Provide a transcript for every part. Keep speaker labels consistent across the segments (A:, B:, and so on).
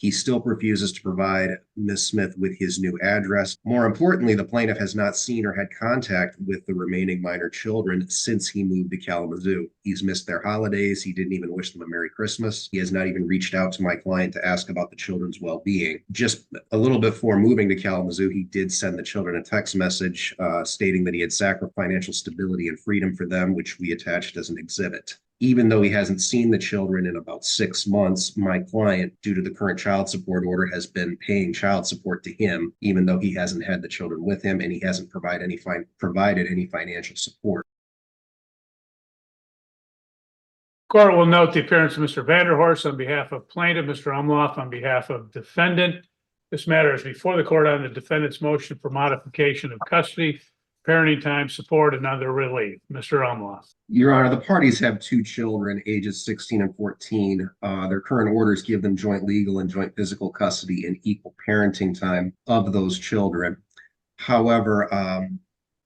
A: He still refuses to provide Ms. Smith with his new address. More importantly, the plaintiff has not seen or had contact with the remaining minor children since he moved to Kalamazoo. He's missed their holidays. He didn't even wish them a Merry Christmas. He has not even reached out to my client to ask about the children's well-being. Just a little before moving to Kalamazoo, he did send the children a text message stating that he had sacrificed financial stability and freedom for them, which we attached as an exhibit. Even though he hasn't seen the children in about 6 months, my client, due to the current child support order, has been paying child support to him, even though he hasn't had the children with him and he hasn't provided any financial support.
B: Court will note the appearance of Mr. Vanderhorst on behalf of plaintiff, Mr. Umlaugh on behalf of defendant. This matter is before the court on the defendant's motion for modification of custody, parenting time, support, and other relief. Mr. Umlaugh.
A: Your Honor, the parties have 2 children, ages 16 and 14. Their current orders give them joint legal and joint physical custody and equal parenting time of those children. However,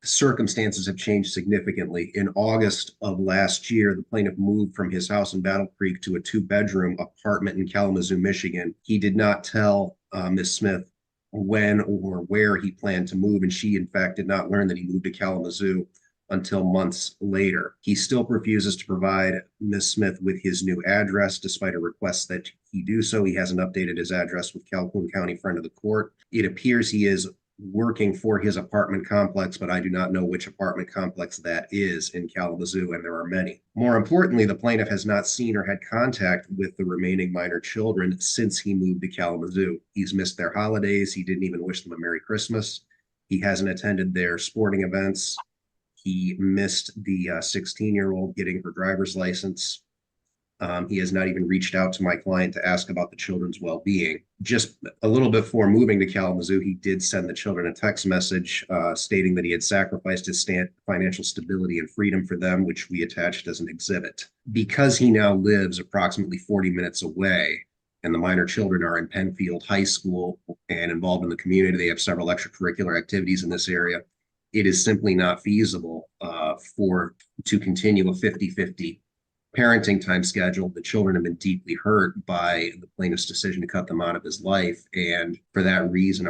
A: circumstances have changed significantly. In August of last year, the plaintiff moved from his house in Battle Creek to a 2-bedroom apartment in Kalamazoo, Michigan. He did not tell Ms. Smith when or where he planned to move, and she, in fact, did not learn that he moved to Kalamazoo until months later. He still refuses to provide Ms. Smith with his new address, despite a request that he do so. He hasn't updated his address with Calhoun County friend of the court. It appears he is working for his apartment complex, but I do not know which apartment complex that is in Kalamazoo, and there are many. More importantly, the plaintiff has not seen or had contact with the remaining minor children since he moved to Kalamazoo. He's missed their holidays. He didn't even wish them a Merry Christmas. He hasn't attended their sporting events. He missed the 16-year-old getting her driver's license. He has not even reached out to my client to ask about the children's well-being. Just a little before moving to Kalamazoo, he did send the children a text message stating that he had sacrificed his financial stability and freedom for them, which we attached as an exhibit. Because he now lives approximately 40 minutes away, and the minor children are in Penfield High School and involved in the community, they have several extracurricular activities in this area. It is simply not feasible to continue a 50-50 parenting time schedule. The children have been deeply hurt by the plaintiff's decision to cut them out of his life, and for that reason,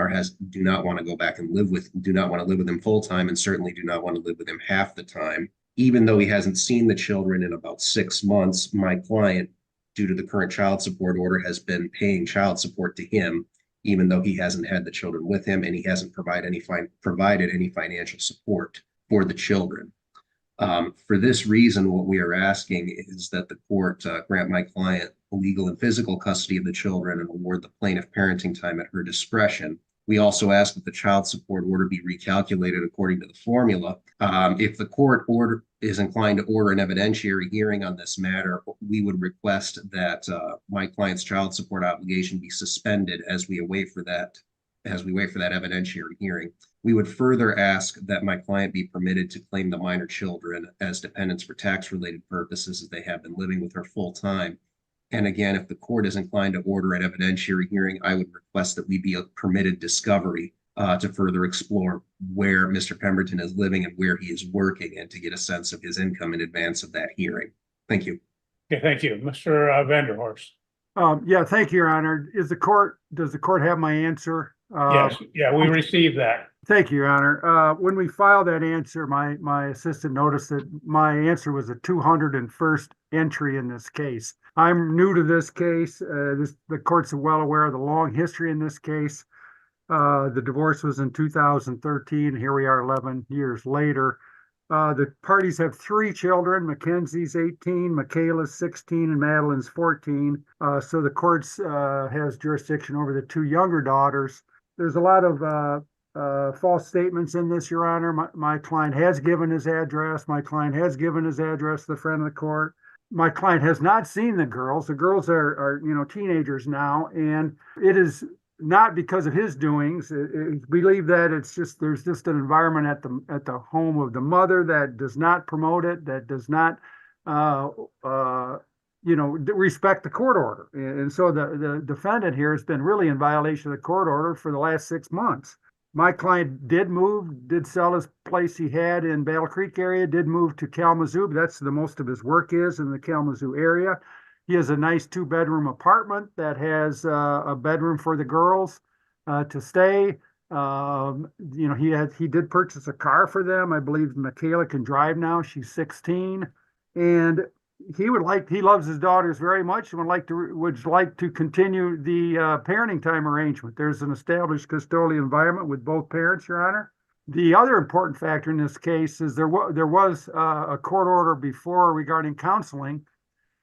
A: do not want to go back and do not want to live with him full time, and certainly do not want to live with him half the time. Even though he hasn't seen the children in about 6 months, my client, due to the current child support order, has been paying child support to him, even though he hasn't had the children with him and he hasn't provided any financial support for the children. For this reason, what we are asking is that the court grant my client legal and physical custody of the children and award the plaintiff parenting time at her discretion. We also ask that the child support order be recalculated according to the formula. If the court is inclined to order an evidentiary hearing on this matter, we would request that my client's child support obligation be suspended as we wait for that evidentiary hearing. We would further ask that my client be permitted to claim the minor children as dependents for tax-related purposes, as they have been living with her full time. And again, if the court is inclined to order an evidentiary hearing, I would request that we be permitted discovery to further explore where Mr. Pemberton is living and where he is working, and to get a sense of his income in advance of that hearing. Thank you.
B: Okay, thank you. Mr. Vanderhorst.
C: Yeah, thank you, Your Honor. Does the court have my answer?
B: Yes, yeah, we received that.
C: Thank you, Your Honor. When we filed that answer, my assistant noticed that my answer was a 201st entry in this case. I'm new to this case. The courts are well aware of the long history in this case. The divorce was in 2013. Here we are 11 years later. The parties have 3 children. Mackenzie's 18, Michaela's 16, and Madeline's 14. So the courts has jurisdiction over the 2 younger daughters. There's a lot of false statements in this, Your Honor. My client has given his address. My client has given his address to the friend of the court. My client has not seen the girls. The girls are teenagers now, and it is not because of his doings. Believe that there's just an environment at the home of the mother that does not promote it, that does not respect the court order. And so the defendant here has been really in violation of the court order for the last 6 months. My client did sell his place he had in Battle Creek area, did move to Kalamazoo, but that's the most of his work is in the Kalamazoo area. He has a nice 2-bedroom apartment that has a bedroom for the girls to stay. You know, he did purchase a car for them. I believe Michaela can drive now. She's 16, and he loves his daughters very much and would like to continue the parenting time arrangement. There's an established custodial environment with both parents, Your Honor. The other important factor in this case is there was a court order before regarding counseling,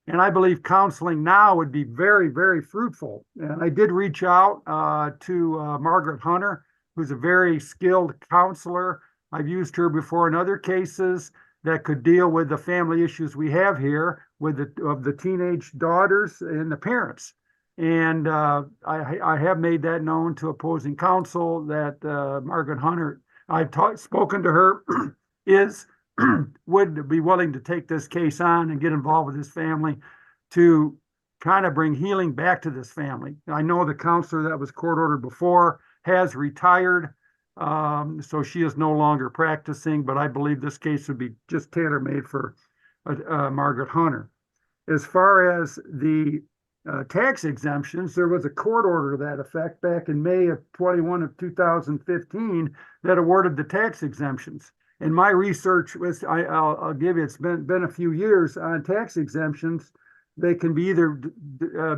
C: and I believe counseling now would be very, very fruitful. And I did reach out to Margaret Hunter, who's a very skilled counselor. I've used her before in other cases that could deal with the family issues we have here with the teenage daughters and the parents. And I have made that known to opposing counsel that Margaret Hunter, I've spoken to her, would be willing to take this case on and get involved with this family to kind of bring healing back to this family. I know the counselor that was court ordered before has retired, so she is no longer practicing, but I believe this case would be just tailor-made for Margaret Hunter. As far as the tax exemptions, there was a court order to that effect back in May of 2015 that awarded the tax exemptions. And my research was, I'll give you, it's been a few years on tax exemptions. They can be either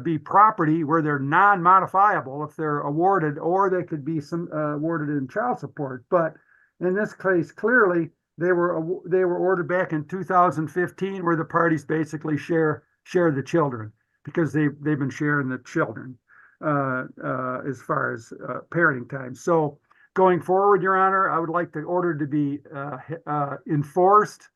C: be property where they're non-modifiable if they're awarded, or they could be awarded in child support. But in this case, clearly they were ordered back in 2015, where the parties basically share the children, because they've been sharing the children as far as parenting time. So going forward, Your Honor, I would like the order to be enforced.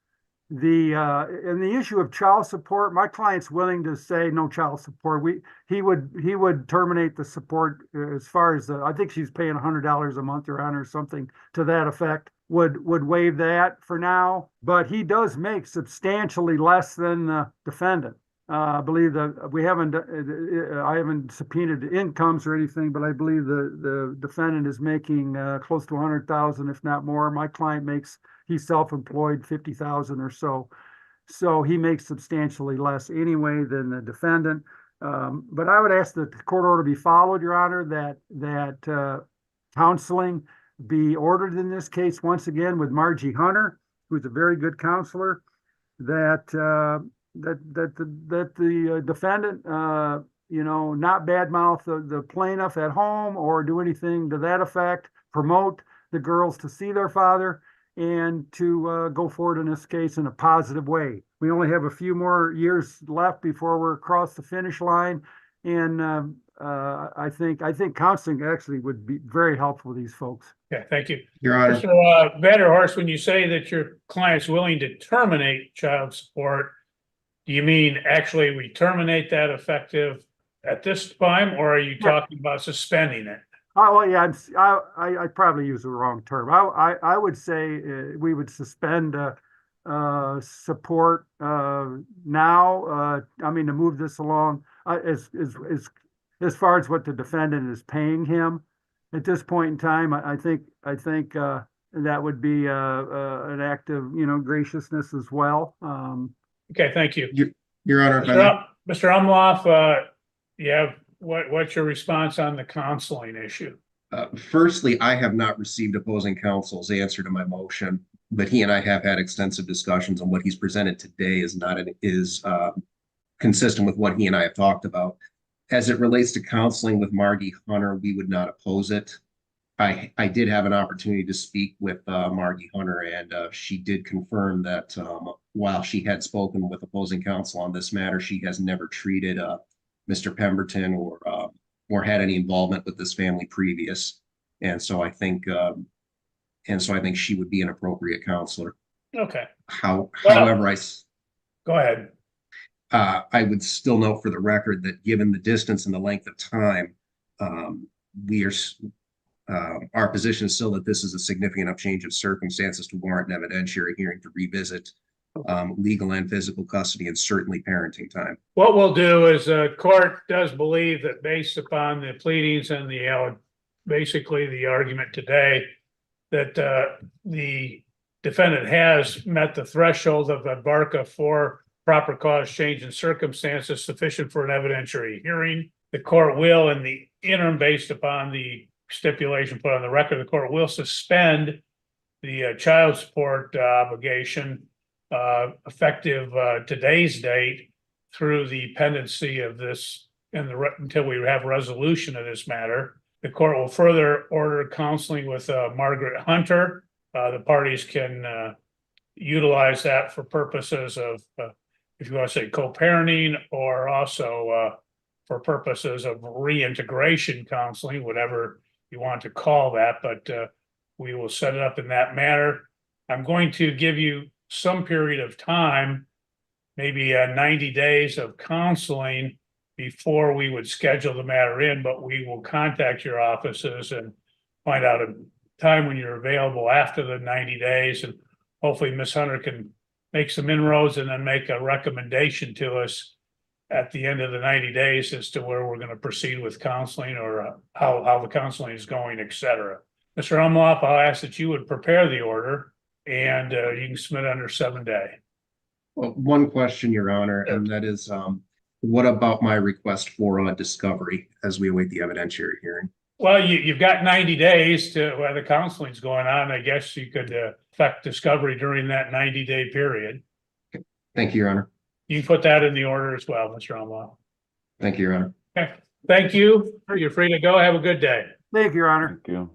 C: And the issue of child support, my client's willing to say no child support. He would terminate the support as far as I think she's paying $100 a month, Your Honor, or something to that effect. Would waive that for now, but he does make substantially less than the defendant. I believe that I haven't subpoenaed incomes or anything, but I believe the defendant is making close to 100,000, if not more. My client he's self-employed, 50,000 or so. So he makes substantially less anyway than the defendant. But I would ask that the court order be followed, Your Honor, that counseling be ordered in this case, once again, with Margie Hunter, who's a very good counselor, that the defendant, not badmouth the plaintiff at home or do anything to that effect, promote the girls to see their father, and to go forward in this case in a positive way. We only have a few more years left before we're across the finish line, and I think counseling actually would be very helpful to these folks.
B: Okay, thank you.
A: Your Honor.
B: Mr. Vanderhorst, when you say that your client's willing to terminate child support, do you mean actually we terminate that effective at this time, or are you talking about suspending it?
C: Oh, well, yeah, I probably used the wrong term. I would say we would suspend support now. I mean, to move this along as far as what the defendant is paying him at this point in time. I think that would be an act of graciousness as well.
B: Okay, thank you.
A: Your Honor,
B: Mr. Umlaugh, what's your response on the counseling issue?
A: Firstly, I have not received opposing counsel's answer to my motion, but he and I have had extensive discussions, and what he's presented today is consistent with what he and I have talked about. As it relates to counseling with Margie Hunter, we would not oppose it. I did have an opportunity to speak with Margie Hunter, and she did confirm that while she had spoken with opposing counsel on this matter, she has never treated Mr. Pemberton or had any involvement with this family previous. And so I think she would be an appropriate counselor.
B: Okay.
A: However,
B: go ahead.
A: I would still note for the record that given the distance and the length of time, our position is still that this is a significant enough change of circumstances to warrant an evidentiary hearing to revisit legal and physical custody, and certainly parenting time.
B: What we'll do is the court does believe that based upon the pleadings and basically the argument today, that the defendant has met the threshold of the BARCA 4 proper cause, change in circumstances sufficient for an evidentiary hearing. The court will, in the interim, based upon the stipulation put on the record, the court will suspend the child support obligation effective today's date through the pendency of this until we have resolution of this matter. The court will further order counseling with Margaret Hunter. The parties can utilize that for purposes of, if you want to say co-parenting, or also for purposes of reintegration counseling, whatever you want to call that, but we will set it up in that manner. I'm going to give you some period of time, maybe 90 days of counseling before we would schedule the matter in, but we will contact your offices and find out a time when you're available after the 90 days. And hopefully Ms. Hunter can make some inroads and then make a recommendation to us at the end of the 90 days as to where we're going to proceed with counseling, or how the counseling is going, et cetera. Mr. Umlaugh, I'll ask that you would prepare the order, and you can submit under 7 days.
A: Well, one question, Your Honor, and that is, what about my request for discovery as we await the evidentiary hearing?
B: Well, you've got 90 days to while the counseling's going on. I guess you could affect discovery during that 90-day period.
A: Thank you, Your Honor.
B: You can put that in the order as well, Mr. Umlaugh.
A: Thank you, Your Honor.
B: Okay. Thank you. You're free to go. Have a good day.
C: Thank you, Your Honor.
D: Thank you.